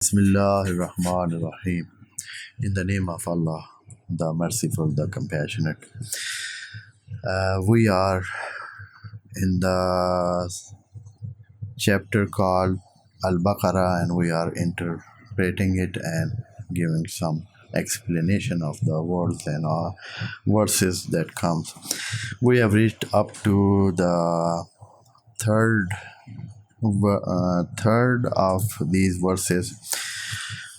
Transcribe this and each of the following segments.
Bismillahirrahmanirrahim. In the name of Allah, the Merciful, the Compassionate. We are in the chapter called Al-Baqarah, and we are interpreting it and giving some explanation of the words and verses that comes. We have reached up to the third of these verses.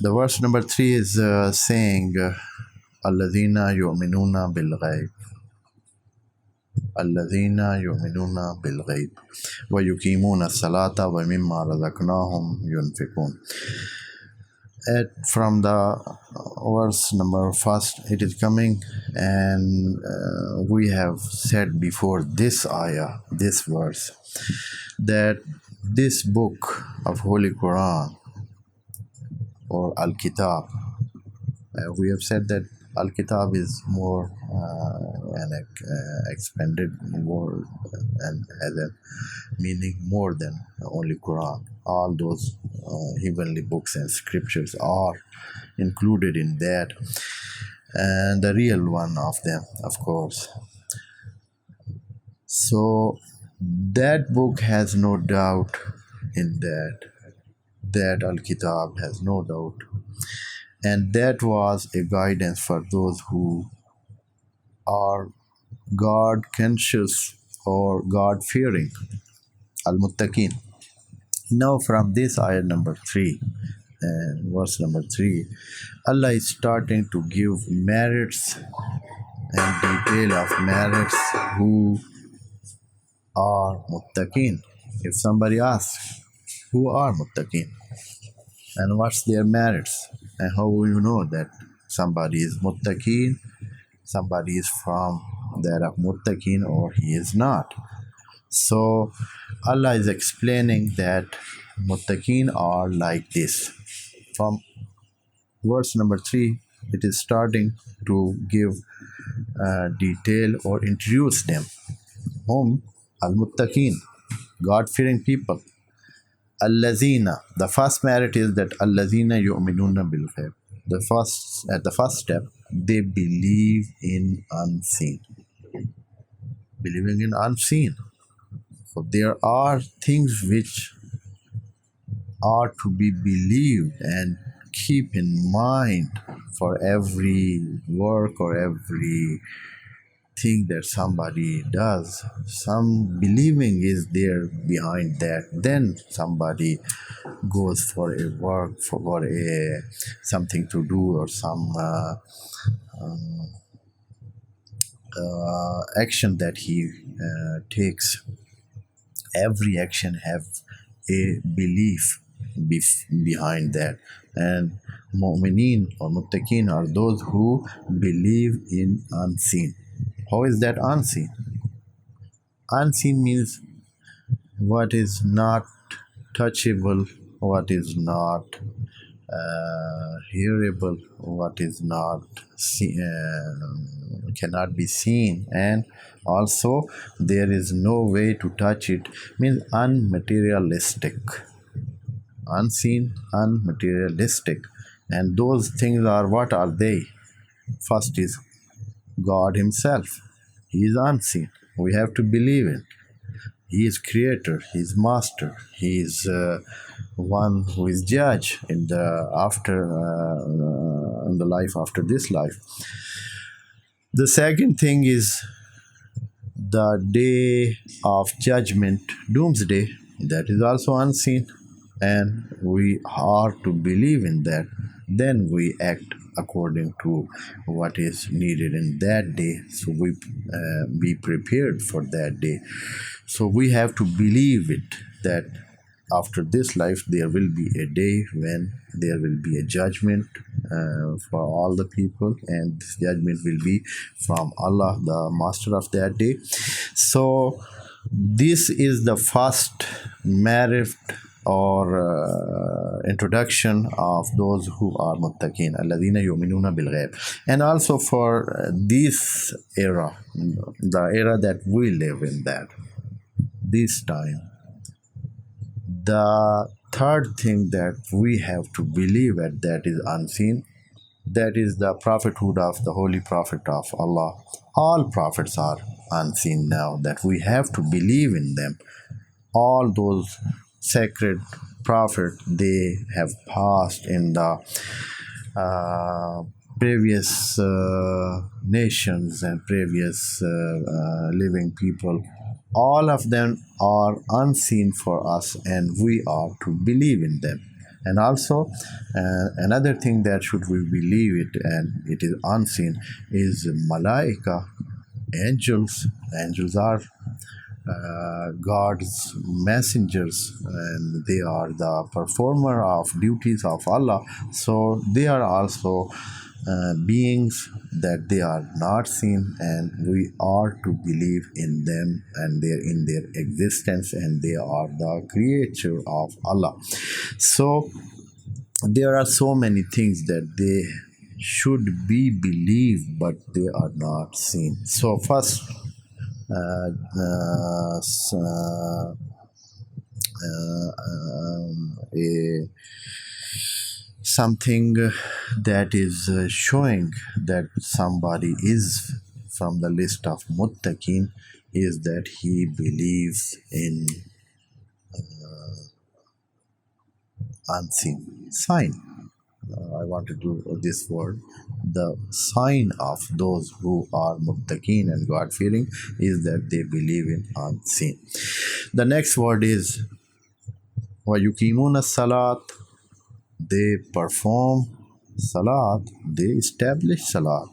The verse number 3 is saying Alladhina yu'minuna bil ghayb, Alladhina yu'minuna bil ghayb wa yuqimuna salata wa mimma razaqnahum yunfiqun. From the verse number first it is coming, and we have said before this ayah, this verse, that this book of Holy Quran or Al-Kitab, we have said that Al-Kitab is more an expanded word and has a meaning more than only Quran. All those heavenly books and scriptures are included in that, and the real one of them, of course. So that book has no doubt in that Al-Kitab has no doubt, and that was a guidance for those who are God conscious or God fearing, Al-Muttaqin. Now from this ayah number 3 and verse number 3, Allah is starting to give merits and detail of merits who are muttaqin. If somebody asks, who are muttaqin and what's their merits, and how will you know that somebody is muttaqin, somebody is from that of muttaqin, or he is not? So Allah is explaining that muttaqin are like this. From verse number 3 it is starting to give detail or introduce them. Whom? Al-Muttaqin, God-fearing people. Allazina, the first merit is that Allazina yu'minuna bil ghayb. At the first step, they believe in unseen. Believing in unseen. So there are things which are to be believed and keep in mind for every work or every thing that somebody does. Some believing is there behind that. Then somebody goes for a work, for a something to do, or some action that he takes. Every action have a belief behind that, and mu'mineen or muttaqin are those who believe in unseen. How is that unseen? Unseen means what is not touchable, what is not hearable, what is not cannot be seen, and also there is no way to touch it. Means unmaterialistic. Unseen, unmaterialistic. And those things are, what are they? First is God himself. He is unseen. We have to believe in. He is creator, he is master, he is one who is judge in the life after this life. The second thing is the day of judgment, doomsday. That is also unseen, and we are to believe in that. Then we act according to what is needed in that day, so we be prepared for that day. So we have to believe it, that after this life there will be a day when there will be a judgment for all the people, and this judgment will be from Allah, the master of that day. So this is the first merit or introduction of those who are muttaqin, alladhina yu'minuna bil ghayb. And also for this era, the era that we live in, that this time, the third thing that we have to believe at that is unseen, that is the prophethood of the Holy Prophet of Allah. All prophets are unseen now, that we have to believe in them. All those sacred prophets, they have passed in the previous nations and previous living people. All of them are unseen for us, and we are to believe in them. And also, another thing that should we believe it, and it is unseen, is malaika, angels. Angels are God's messengers, and they are the performer of duties of Allah. So they are also beings that they are not seen, and we are to believe in them and in their existence, and they are the creature of Allah. So there are so many things that they should be believed, but they are not seen. So first, something that is showing that somebody is from the list of muttaqin is that he believes in unseen sign. I want to do this word. The sign of those who are muttaqin and God-fearing is that they believe in unseen. The next word is وَيُقِيمُونَ الصَّلَاةِ. They perform salat, they establish salat.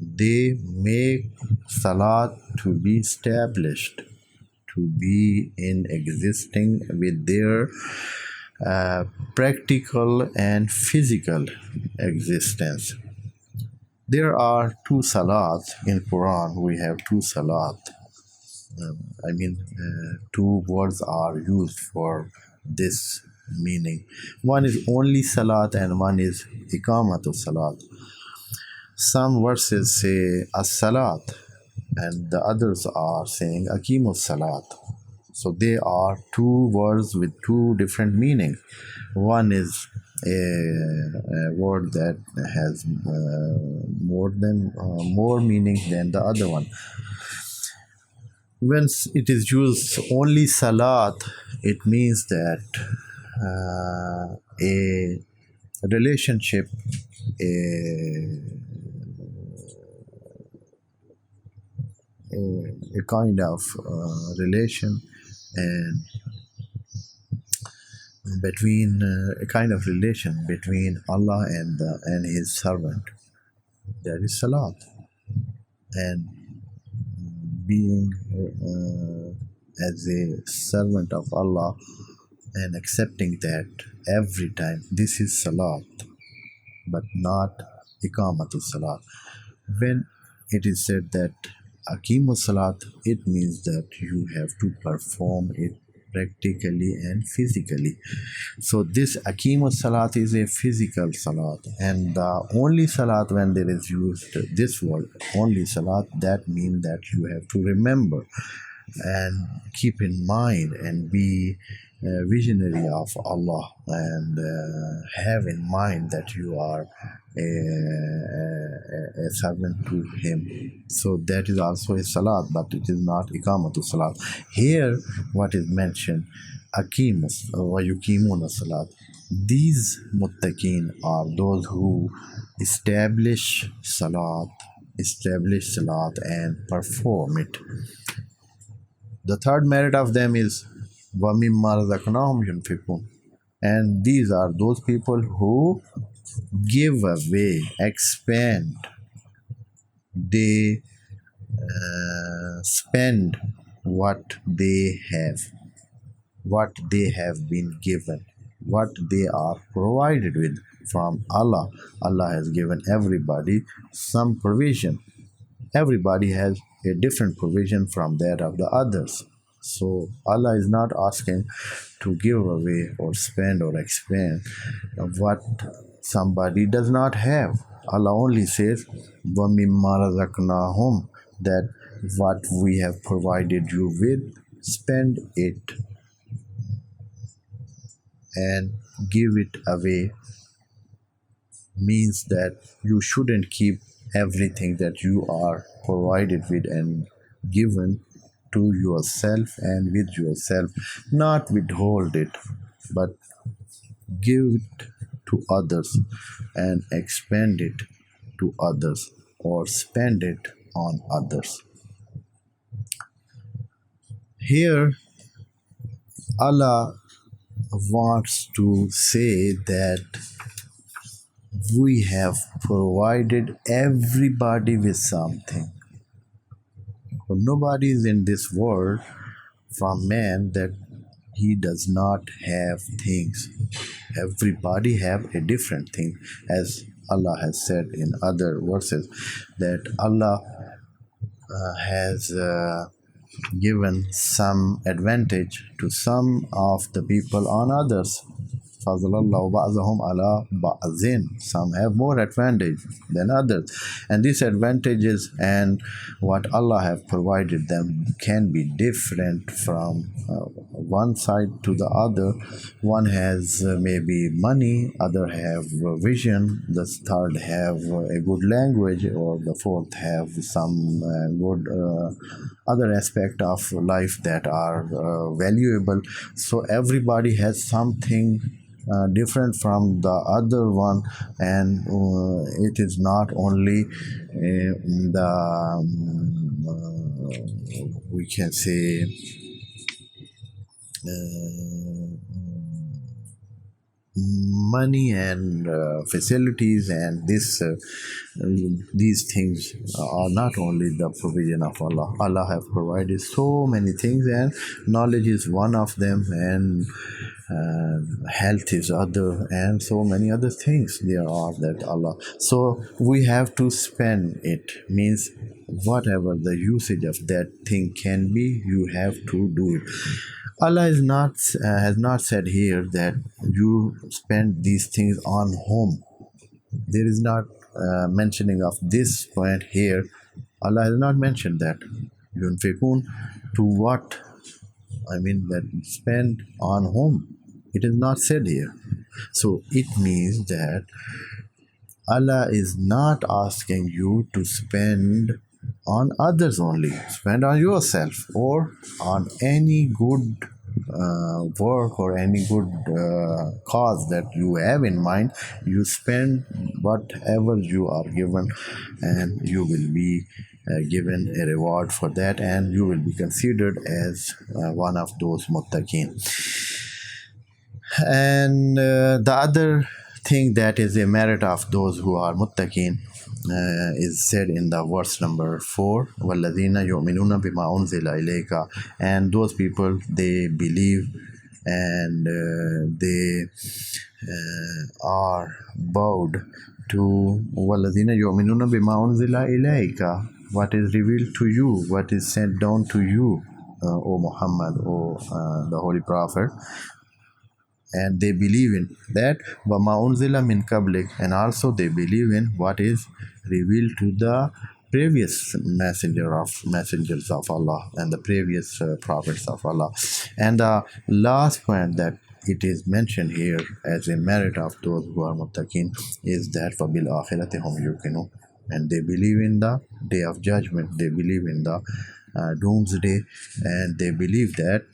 They make salat to be established, to be in existing with their practical and physical existence. There are two salat in Quran. We have two salat. Two words are used for this meaning. One is only salat and one is iqamatu salat. Some verses say as-salat and the others are saying aqimus salat. So they are two words with two different meanings. One is a word that has more meaning than the other one. When it is used only salat, it means that a relationship, a kind of relation, and between a kind of relation between Allah and His servant. That is salat, and being as a servant of Allah and accepting that every time. This is salat, but not iqamatu salat. When it is said that aqimu salat, it means that you have to perform it practically and physically. So this aqimu salat is a physical salat, and the only salat, when there is used this word only salat, that means that you have to remember and keep in mind and be visionary of Allah, and have in mind that you are a servant to Him. So that is also a salat, but it is not iqamatu salat. Here what is mentioned, aqimus wa yuqimuna salat. These muttaqin are those who establish salat and perform it. The third merit of them is وَمِمَّا رَزَقْنَاهُمْ يُنْفِقُونَ. And these are those people who give away, expand, they spend what they have been given, what they are provided with from Allah. Allah has given everybody some provision. Everybody has a different provision from that of the others. So Allah is not asking to give away or spend or expand what somebody does not have. Allah only says, وَمِمَّا رَزَقْنَاهُمْ, that what we have provided you with, spend it. and give it away means that you shouldn't keep everything that you are provided with and given to yourself and with yourself, not withhold it, but give it to others and expand it to others or spend it on others. Here, Allah wants to say that we have provided everybody with something. Nobody is in this world from man that he does not have things. Everybody have a different thing, as Allah has said in other verses, that Allah has given some advantage to some of the people on others. فَضَلَ اللَّهُ بَعْضَهُمْ عَلَى بَعْضٍ. Some have more advantage than others. And these advantages and what Allah have provided them can be different from one side to the other. One has maybe money, other have vision, the third have a good language, or the fourth have some good other aspect of life that are valuable. So everybody has something different from the other one, and it is not only we can say money and facilities, and these things are not only the provision of Allah. Allah have provided so many things, and knowledge is one of them, and health is other, and so many other things there are that Allah. So we have to spend it, means whatever the usage of that thing can be, you have to do it. Allah is not has not said here that you spend these things on home. There is not mentioning of this point here. Allah has not mentioned that. Yunfikun, to what? I mean that spend on home. It is not said here. So it means that Allah is not asking you to spend on others only. Spend on yourself or on any good work or any good cause that you have in mind. You spend whatever you are given, and you will be given a reward for that, and you will be considered as one of those muttaqeen. And the other thing that is a merit of those who are muttaqeen is said in the verse number 4, وَالَّذِينَ يُؤْمِنُونَ بِمَا أُنزِلَ إِلَيْكَ. And those people, they believe and they are bowed to وَالَّذِينَ يُؤْمِنُونَ بِمَا أُنزِلَ إِلَيْكَ, what is revealed to you, what is sent down to you, O Muhammad, O the Holy Prophet. And they believe in that وَمَا أُنزِلَ مِن قَبْلِكَ, and also they believe in what is revealed to the previous messengers of Allah and the previous prophets of Allah. And the last point that it is mentioned here as a merit of those who are muttaqin is that وَبِالْآخِرَةِ هُمْ يُوقِنُونَ, and they believe in the day of judgment, they believe in the doomsday, and they believe that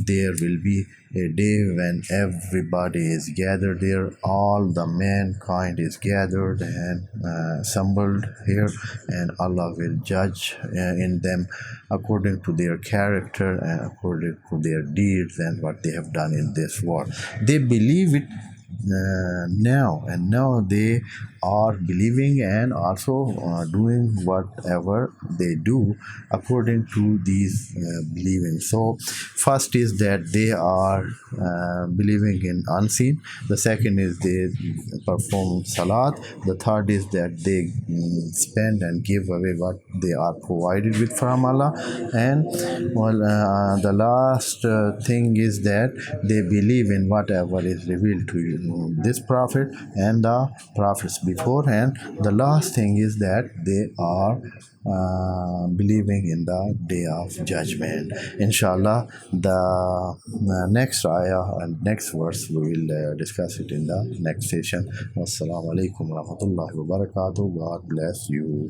there will be a day when everybody is gathered there, all the mankind is gathered and assembled here, and Allah will judge in them according to their character and according to their deeds and what they have done in this world. They believe it now, and now they are believing and also doing whatever they do according to these believing. So first is that they are believing in unseen, the second is they perform salat, the third is that they spend and give away what they are provided with from Allah, and the last thing is that they believe in whatever is revealed to this prophet and the prophets beforehand. The last thing is that they are believing in the day of judgment. Inshallah, the next ayah and next verse we will discuss it in the next session. Wassalamu alaikum warahmatullahi wabarakatuh. God bless you.